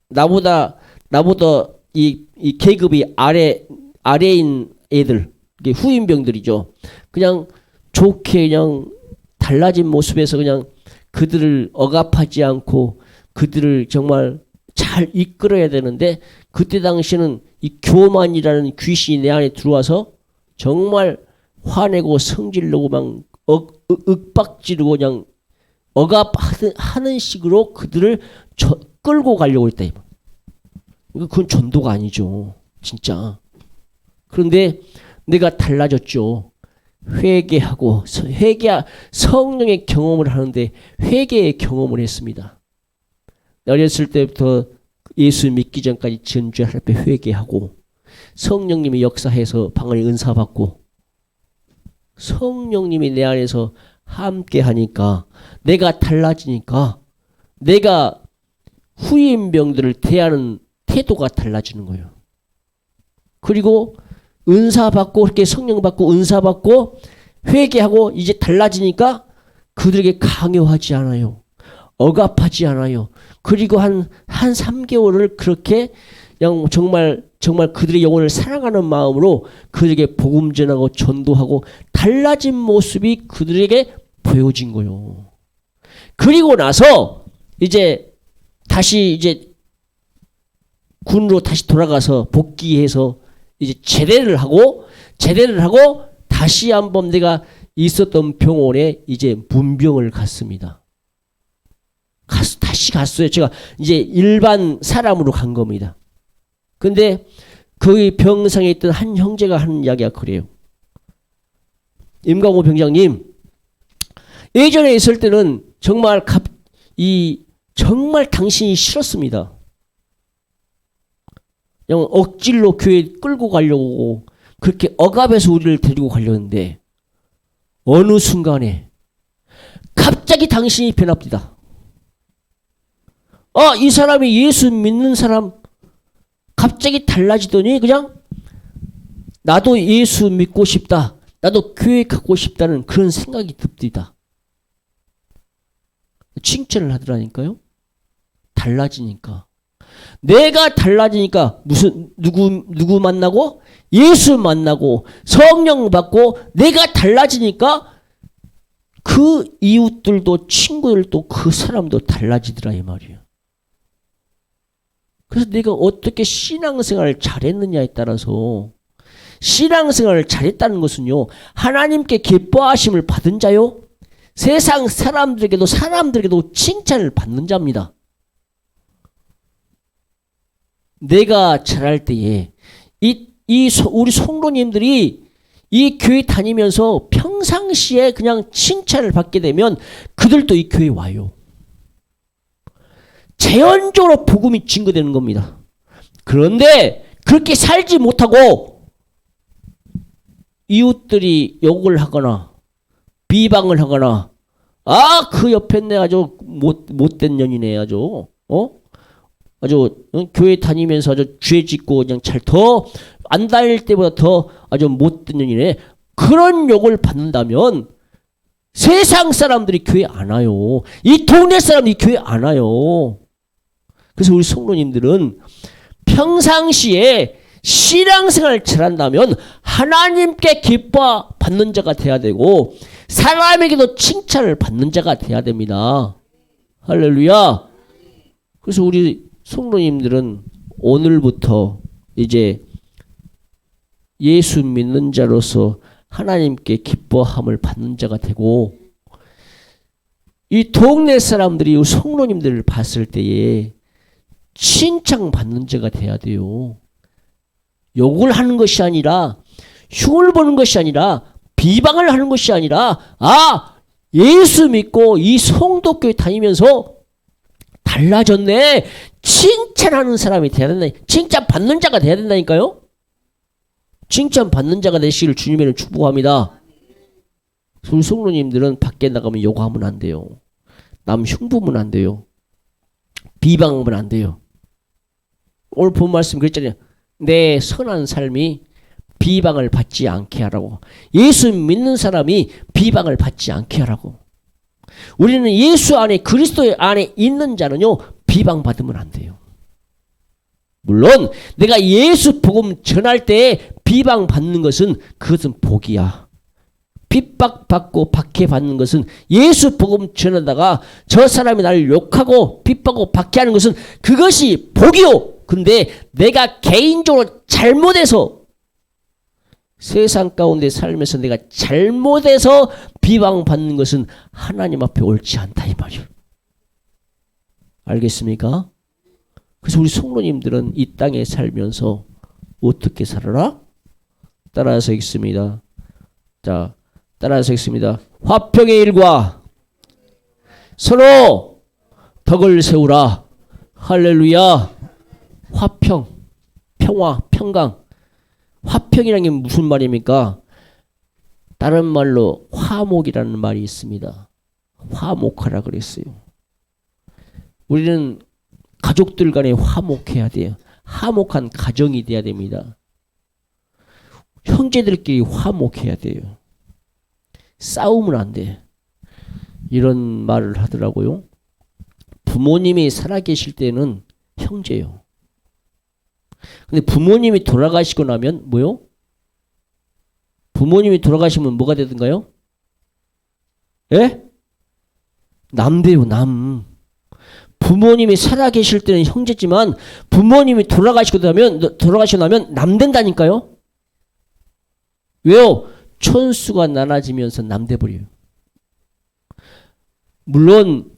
나보다 이 계급이 아래 아래인 애들, 이게 후임병들이죠. 그냥 좋게 그냥 달라진 모습에서 그냥 그들을 억압하지 않고 그들을 정말 잘 이끌어야 되는데, 그때 당시에는 이 교만이라는 귀신이 내 안에 들어와서 정말 화내고 성질내고 막 윽박지르고 그냥 억압하는 식으로 그들을 끌고 가려고 했다. 그건 전도가 아니죠. 진짜. 그런데 내가 달라졌죠. 회개하고 성령의 경험을 하는데 회개의 경험을 했습니다. 어렸을 때부터 예수 믿기 전까지 전주에 하나님 앞에 회개하고 성령님이 역사해서 방언의 은사 받고 성령님이 내 안에서 함께 하니까 내가 달라지니까 내가 후임병들을 대하는 태도가 달라지는 거예요. 그리고 은사 받고 그렇게 성령 받고 은사 받고 회개하고 이제 달라지니까 그들에게 강요하지 않아요. 억압하지 않아요. 그리고 한 3개월을 그렇게 그냥 정말 그들의 영혼을 사랑하는 마음으로 그들에게 복음 전하고 전도하고 달라진 모습이 그들에게 보여진 거예요. 그리고 나서 이제 다시 이제 군으로 다시 돌아가서 복귀해서 이제 제대를 하고 다시 한번 내가 있었던 병원에 이제 문병을 갔습니다. 다시 갔어요. 제가 이제 일반 사람으로 간 겁니다. 근데 그 병상에 있던 한 형제가 하는 이야기가 그래요. 임강호 병장님, 예전에 있을 때는 정말 정말 당신이 싫었습니다. 그냥 억질로 교회 끌고 가려고 그렇게 억압해서 우리를 데리고 가려는데 어느 순간에 갑자기 당신이 변합니다. 이 사람이 예수 믿는 사람 갑자기 달라지더니 그냥 나도 예수 믿고 싶다. 나도 교회 가고 싶다는 그런 생각이 듭니다. 칭찬을 하더라니까요. 달라지니까. 내가 달라지니까 누구 만나고 예수 만나고 성령 받고 내가 달라지니까 그 이웃들도 친구들도 그 사람도 달라지더라 이 말이에요. 그래서 내가 어떻게 신앙생활을 잘했느냐에 따라서 신앙생활을 잘했다는 것은요. 하나님께 기뻐하심을 받은 자요. 세상 사람들에게도 칭찬을 받는 자입니다. 내가 잘할 때에 우리 성도님들이 이 교회 다니면서 평상시에 그냥 칭찬을 받게 되면 그들도 이 교회에 와요. 자연적으로 복음이 증거되는 겁니다. 그런데 그렇게 살지 못하고 이웃들이 욕을 하거나 비방을 하거나 그 옆에 내 아주 못된 년이네 아주 교회 다니면서 아주 죄 짓고 그냥 더 안 다닐 때보다 더 아주 못된 년이네. 그런 욕을 받는다면 세상 사람들이 교회 안 와요. 이 동네 사람들이 교회 안 와요. 그래서 우리 성도님들은 평상시에 신앙생활을 잘한다면 하나님께 기뻐 받는 자가 돼야 되고 사람에게도 칭찬을 받는 자가 돼야 됩니다. 할렐루야. 그래서 우리 성도님들은 오늘부터 이제 예수 믿는 자로서 하나님께 기뻐함을 받는 자가 되고 이 동네 사람들이 성도님들을 봤을 때에 칭찬받는 자가 돼야 돼요. 욕을 하는 것이 아니라 흉을 보는 것이 아니라 비방을 하는 것이 아니라 예수 믿고 이 성도교회 다니면서 달라졌네. 칭찬하는 사람이 돼야 된다. 칭찬받는 자가 돼야 된다니까요. 칭찬받는 자가 되시기를 주님의 축복합니다. 우리 성도님들은 밖에 나가면 욕하면 안 돼요. 남 흉보면 안 돼요. 비방하면 안 돼요. 오늘 본 말씀 그랬잖아요. 내 선한 삶이 비방을 받지 않게 하라고. 예수 믿는 사람이 비방을 받지 않게 하라고. 우리는 예수 안에 그리스도 안에 있는 자는요 비방받으면 안 돼요. 물론 내가 예수 복음 전할 때 비방받는 것은 그것은 복이야. 핍박받고 박해받는 것은 예수 복음 전하다가 저 사람이 나를 욕하고 핍박하고 박해하는 것은 그것이 복이요. 근데 내가 개인적으로 잘못해서 세상 가운데 살면서 내가 잘못해서 비방받는 것은 하나님 앞에 옳지 않다 이 말이에요. 알겠습니까? 그래서 우리 성도님들은 이 땅에 살면서 어떻게 살아라? 따라서 읽습니다. 자, 따라서 읽습니다. 화평의 일과 서로 덕을 세우라. 할렐루야. 화평, 평화, 평강. 화평이라는 게 무슨 말입니까? 다른 말로 화목이라는 말이 있습니다. 화목하라 그랬어요. 우리는 가족들 간에 화목해야 돼요. 화목한 가정이 돼야 됩니다. 형제들끼리 화목해야 돼요. 싸우면 안 돼. 이런 말을 하더라고요. 부모님이 살아계실 때는 형제요. 근데 부모님이 돌아가시고 나면 뭐요? 부모님이 돌아가시면 뭐가 되던가요? 예? 남 돼요, 남. 부모님이 살아계실 때는 형제지만 부모님이 돌아가시고 나면 남 된다니까요? 왜요? 촌수가 나눠지면서 남 돼버려요. 물론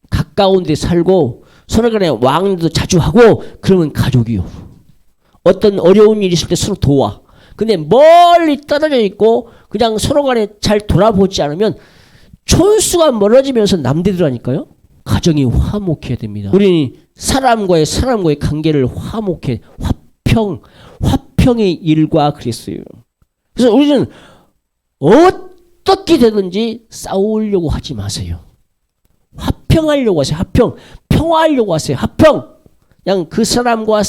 가까운 데 살고 서로 간에 왕래도 자주 하고 그러면 가족이요. 어떤 어려운 일이 있을 때 서로 도와. 근데 멀리 떨어져 있고 그냥 서로 간에 잘 돌아보지 않으면 촌수가 멀어지면서 남대더라니까요. 가정이 화목해야 됩니다. 우리는 사람과의 관계를 화목해. 화평의 일과 그랬어요. 그래서 우리는 어떻게 되든지 싸우려고 하지 마세요. 화평하려고 하세요. 평화하려고 하세요. 그냥 그 사람과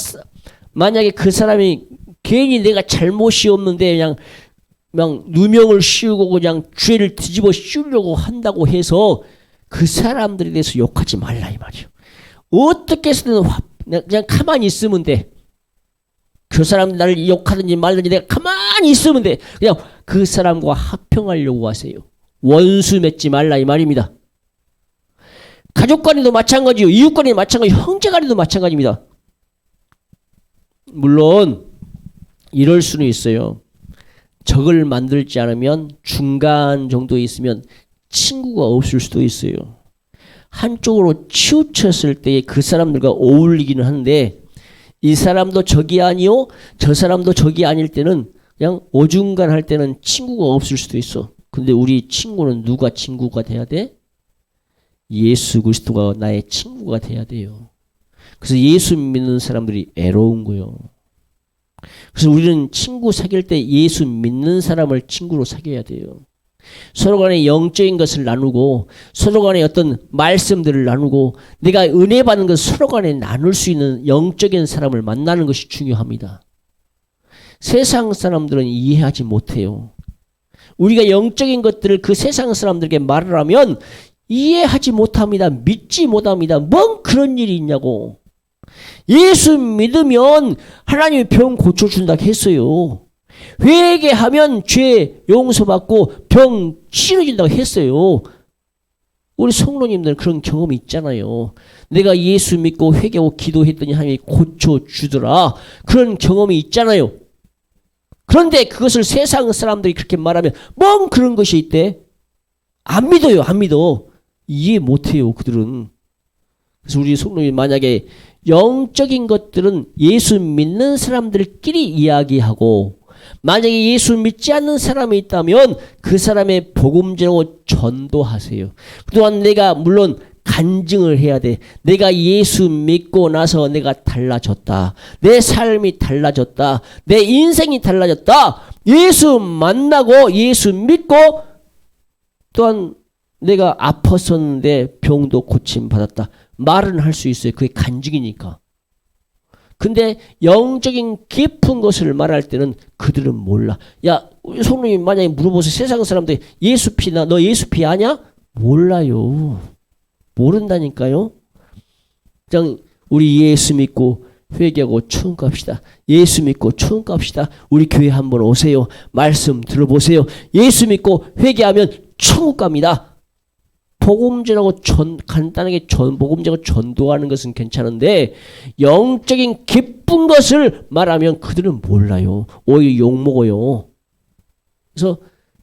만약에 그 사람이 괜히 내가 잘못이 없는데 그냥 누명을 씌우고 그냥 죄를 뒤집어 씌우려고 한다고 해서 그 사람들에 대해서 욕하지 말라 이 말이에요. 어떻게 해서든 그냥 가만히 있으면 돼. 그 사람이 나를 욕하든지 말든지 내가 가만히 있으면 돼. 그냥 그 사람과 화평하려고 하세요. 원수 맺지 말라 이 말입니다. 가족 간에도 마찬가지요. 이웃 간에도 마찬가지요. 형제 간에도 마찬가지입니다. 물론 이럴 수는 있어요. 적을 만들지 않으면 중간 정도에 있으면 친구가 없을 수도 있어요. 한쪽으로 치우쳤을 때 그 사람들과 어울리기는 하는데 이 사람도 적이 아니요 저 사람도 적이 아닐 때는 그냥 어중간할 때는 친구가 없을 수도 있어. 근데 우리 친구는 누가 친구가 돼야 돼? 예수 그리스도가 나의 친구가 돼야 돼요. 그래서 예수 믿는 사람들이 애로운 거예요. 그래서 우리는 친구 사귈 때 예수 믿는 사람을 친구로 사귀어야 돼요. 서로 간에 영적인 것을 나누고 서로 간에 어떤 말씀들을 나누고 내가 은혜 받는 것을 서로 간에 나눌 수 있는 영적인 사람을 만나는 것이 중요합니다. 세상 사람들은 이해하지 못해요. 우리가 영적인 것들을 그 세상 사람들에게 말을 하면 이해하지 못합니다. 믿지 못합니다. 뭔 그런 일이 있냐고. 예수 믿으면 하나님이 병 고쳐준다고 했어요. 회개하면 죄 용서받고 병 치료진다고 했어요. 우리 성도님들은 그런 경험이 있잖아요. 내가 예수 믿고 회개하고 기도했더니 하나님이 고쳐주더라. 그런 경험이 있잖아요. 그런데 그것을 세상 사람들이 그렇게 말하면 뭔 그런 것이 있대? 안 믿어요. 안 믿어. 이해 못해요. 그들은. 그래서 우리 성도님이 만약에 영적인 것들은 예수 믿는 사람들끼리 이야기하고 만약에 예수 믿지 않는 사람이 있다면 그 사람의 복음 전하고 전도하세요. 그동안 내가 물론 간증을 해야 돼. 내가 예수 믿고 나서 내가 달라졌다. 내 삶이 달라졌다. 내 인생이 달라졌다. 예수 만나고 예수 믿고 또한 내가 아팠었는데 병도 고침받았다. 말은 할 수 있어요. 그게 간증이니까. 근데 영적인 깊은 것을 말할 때는 그들은 몰라. 야, 성령님 만약에 물어보세요. 세상 사람들 예수 피나 너 예수 피 아냐? 몰라요. 모른다니까요. 그냥 우리 예수 믿고 회개하고 천국 갑시다. 예수 믿고 천국 갑시다. 우리 교회 한번 오세요. 말씀 들어보세요. 예수 믿고 회개하면 천국 갑니다. 복음 전하고 간단하게 복음 전하고 전도하는 것은 괜찮은데 영적인 기쁜 것을 말하면 그들은 몰라요. 오히려 욕먹어요. 그래서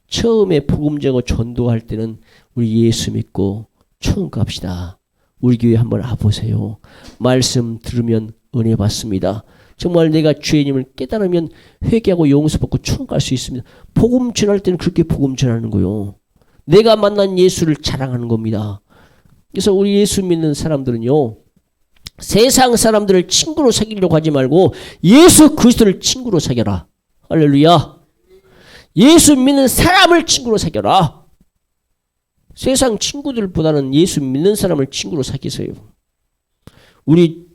처음에 복음 전하고 전도할 때는 우리 예수 믿고 천국 갑시다. 우리 교회 한번 와보세요. 말씀 들으면 은혜 받습니다. 정말 내가 죄인임을 깨달으면 회개하고 용서받고 천국 갈 수 있습니다. 복음 전할 때는 그렇게 복음 전하는 거요. 내가 만난 예수를 자랑하는 겁니다. 그래서 우리 예수 믿는 사람들은요. 세상 사람들을 친구로 사귀려고 하지 말고 예수 그리스도를 친구로 사귀라. 할렐루야. 예수 믿는 사람을 친구로 사귀라. 세상 친구들보다는 예수 믿는 사람을 친구로 사귀세요. 우리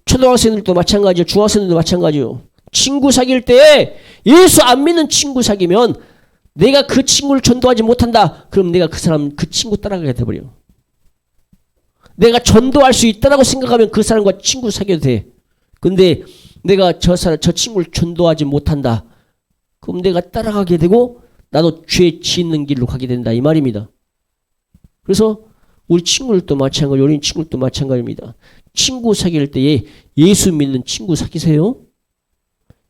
초등학생들도 마찬가지요. 중학생들도 마찬가지요. 친구 사귈 때 예수 안 믿는 친구 사귀면 내가 그 친구를 전도하지 못한다. 그럼 내가 그 친구 따라가게 돼버려. 내가 전도할 수 있다라고 생각하면 그 사람과 친구 사귀어도 돼. 근데 내가 저 친구를 전도하지 못한다. 그럼 내가 따라가게 되고 나도 죄 짓는 길로 가게 된다. 이 말입니다. 그래서 우리 친구들도 마찬가지고 어린 친구들도 마찬가지입니다. 친구 사귈 때에 예수 믿는 친구 사귀세요.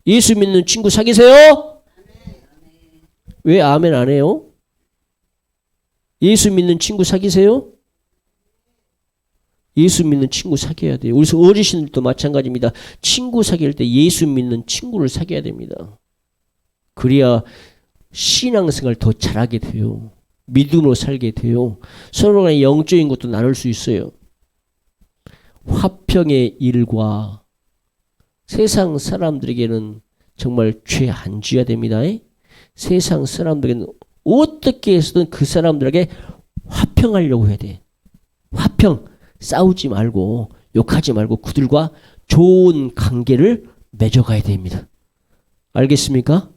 예수 믿는 친구 사귀세요. 왜 아멘 안 해요? 예수 믿는 친구 사귀세요? 예수 믿는 친구 사귀어야 돼요. 우리 어르신들도 마찬가지입니다. 친구 사귈 때 예수 믿는 친구를 사귀어야 됩니다. 그래야 신앙생활 더 잘하게 돼요. 믿음으로 살게 돼요. 서로 간에 영적인 것도 나눌 수 있어요. 화평의 일과 세상 사람들에게는 정말 죄 안 지어야 됩니다. 세상 사람들에게는 어떻게 해서든 그 사람들에게 화평하려고 해야 돼. 화평. 싸우지 말고 욕하지 말고 그들과 좋은 관계를 맺어가야 됩니다. 알겠습니까?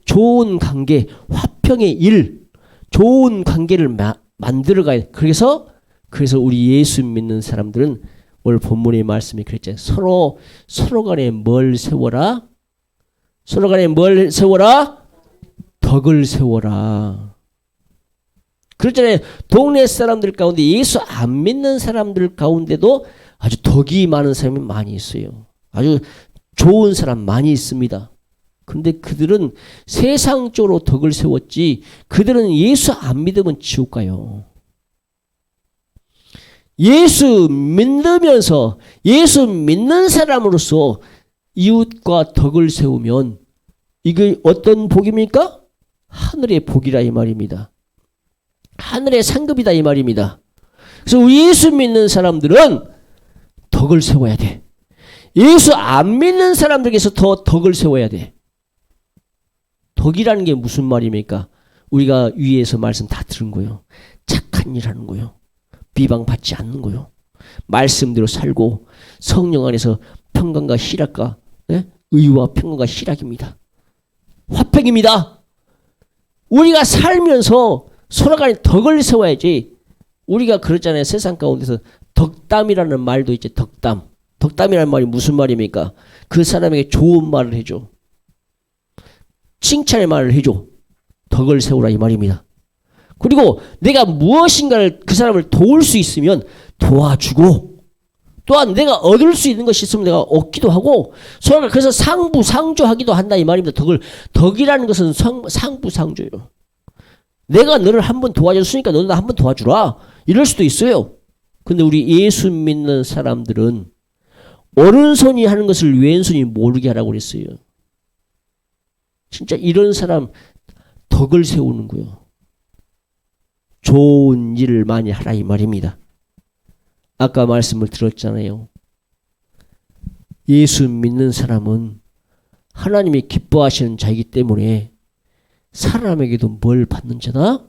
좋은 관계, 화평의 일, 좋은 관계를 만들어가야 돼. 그래서 우리 예수 믿는 사람들은 오늘 본문의 말씀이 그랬잖아요. 서로 간에 뭘 세워라? 서로 간에 뭘 세워라? 덕을 세워라. 그렇잖아요. 동네 사람들 가운데 예수 안 믿는 사람들 가운데도 아주 덕이 많은 사람이 많이 있어요. 아주 좋은 사람 많이 있습니다. 근데 그들은 세상적으로 덕을 세웠지 그들은 예수 안 믿으면 지옥 가요. 예수 믿으면서 예수 믿는 사람으로서 이웃과 덕을 세우면 이게 어떤 복입니까? 하늘의 복이라 이 말입니다. 하늘의 상급이다 이 말입니다. 그래서 우리 예수 믿는 사람들은 덕을 세워야 돼. 예수 안 믿는 사람들에게서 더 덕을 세워야 돼. 덕이라는 게 무슨 말입니까? 우리가 위에서 말씀 다 들은 거예요. 착한 일 하는 거예요. 비방받지 않는 거예요. 말씀대로 살고 성령 안에서 평강과 희락과 의와 평강과 희락입니다. 화평입니다. 우리가 살면서 서로 간에 덕을 세워야지. 우리가 그렇잖아요. 세상 가운데서 덕담이라는 말도 있지. 덕담. 덕담이라는 말이 무슨 말입니까? 그 사람에게 좋은 말을 해줘. 칭찬의 말을 해줘. 덕을 세우라 이 말입니다. 그리고 내가 무엇인가를 그 사람을 도울 수 있으면 도와주고 또한 내가 얻을 수 있는 것이 있으면 내가 얻기도 하고 서로가 그래서 상부상조하기도 한다 이 말입니다. 덕이라는 것은 상부상조예요. 내가 너를 한번 도와줬으니까 너도 나 한번 도와주라. 이럴 수도 있어요. 근데 우리 예수 믿는 사람들은 오른손이 하는 것을 왼손이 모르게 하라고 그랬어요. 진짜 이런 사람 덕을 세우는 거예요. 좋은 일을 많이 하라 이 말입니다. 아까 말씀을 들었잖아요. 예수 믿는 사람은 하나님이 기뻐하시는 자이기 때문에 사람에게도 뭘 받는 자다?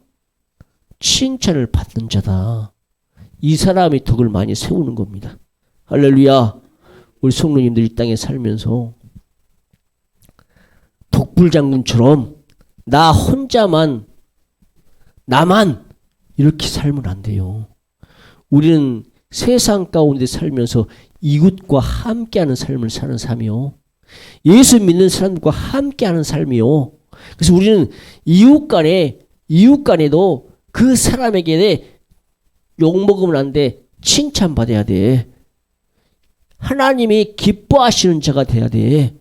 칭찬을 받는 자다. 이 사람이 덕을 많이 세우는 겁니다. 할렐루야. 우리 성도님들 이 땅에 살면서 독불장군처럼 나 혼자만 나만 이렇게 살면 안 돼요. 우리는 세상 가운데 살면서 이웃과 함께하는 삶을 사는 삶이요. 예수 믿는 사람들과 함께하는 삶이요. 그래서 우리는 이웃 간에도 그 사람에게 욕먹으면 안 돼. 칭찬받아야 돼. 하나님이 기뻐하시는 자가 돼야 돼.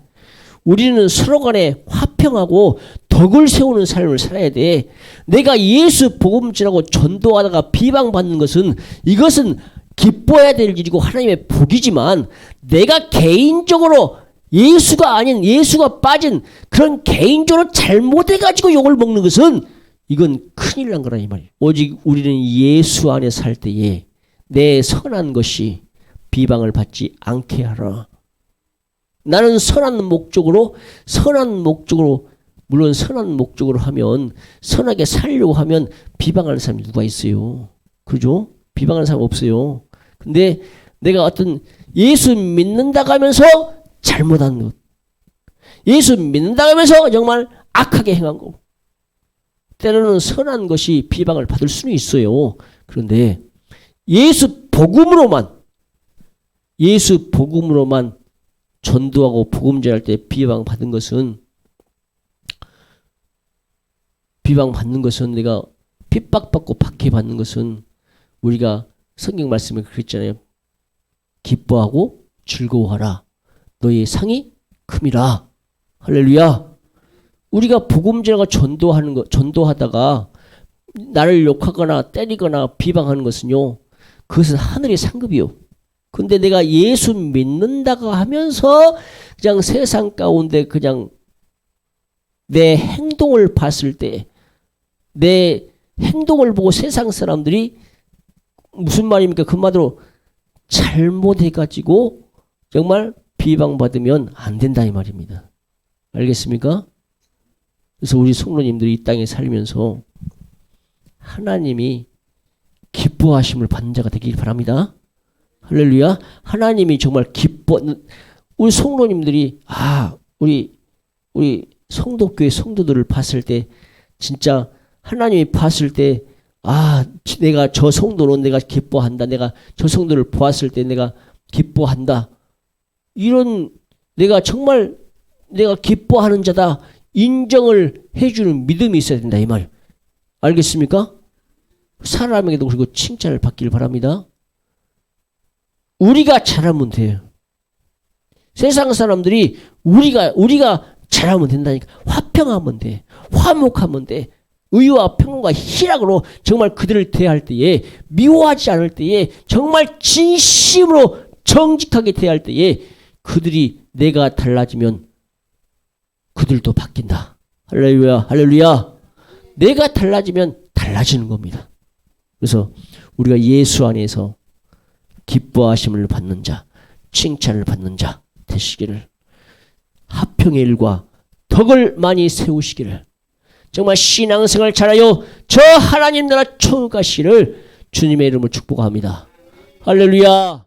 우리는 서로 간에 화평하고 덕을 세우는 삶을 살아야 돼. 내가 예수 복음 전하고 전도하다가 비방받는 것은 이것은 기뻐해야 될 일이고 하나님의 복이지만 내가 개인적으로 예수가 빠진 그런 개인적으로 잘못해가지고 욕을 먹는 것은 이건 큰일 난 거라 이 말이에요. 오직 우리는 예수 안에 살 때에 내 선한 것이 비방을 받지 않게 하라. 나는 선한 목적으로 물론 선한 목적으로 하면 선하게 살려고 하면 비방하는 사람이 누가 있어요? 그죠? 비방하는 사람 없어요. 근데 내가 어떤 예수 믿는다고 하면서 잘못한 것, 예수 믿는다고 하면서 정말 악하게 행한 거, 때로는 선한 것이 비방을 받을 수는 있어요. 그런데 예수 복음으로만 전도하고 복음 전할 때 비방받는 것은 내가 핍박받고 박해받는 것은 우리가 성경 말씀에 그랬잖아요. 기뻐하고 즐거워하라. 너의 상이 큼이라. 할렐루야. 우리가 복음 전하고 전도하다가 나를 욕하거나 때리거나 비방하는 것은요. 그것은 하늘의 상급이요. 근데 내가 예수 믿는다고 하면서 그냥 세상 가운데 그냥 내 행동을 봤을 때 내 행동을 보고 세상 사람들이 무슨 말입니까? 그 말로 잘못해가지고 정말 비방받으면 안 된다 이 말입니다. 알겠습니까? 그래서 우리 성도님들이 이 땅에 살면서 하나님이 기뻐하심을 받는 자가 되길 바랍니다. 할렐루야. 하나님이 정말 우리 성도님들이 우리 성도교회 성도들을 봤을 때 진짜 하나님이 봤을 때 내가 저 성도는 내가 기뻐한다. 내가 저 성도를 보았을 때 내가 기뻐한다. 이런 내가 정말 내가 기뻐하는 자다. 인정을 해주는 믿음이 있어야 된다 이 말. 알겠습니까? 사람에게도 그리고 칭찬을 받길 바랍니다. 우리가 잘하면 돼요. 세상 사람들이 우리가 잘하면 된다니까. 화평하면 돼. 화목하면 돼. 의와 평온과 희락으로 정말 그들을 대할 때에 미워하지 않을 때에 정말 진심으로 정직하게 대할 때에 그들이 내가 달라지면 그들도 바뀐다. 할렐루야. 할렐루야. 내가 달라지면 달라지는 겁니다. 그래서 우리가 예수 안에서 기뻐하심을 받는 자, 칭찬을 받는 자 되시기를, 화평의 일과 덕을 많이 세우시기를, 정말 신앙생활 잘하여 저 하나님 나라 초가시를 주님의 이름으로 축복합니다. 할렐루야.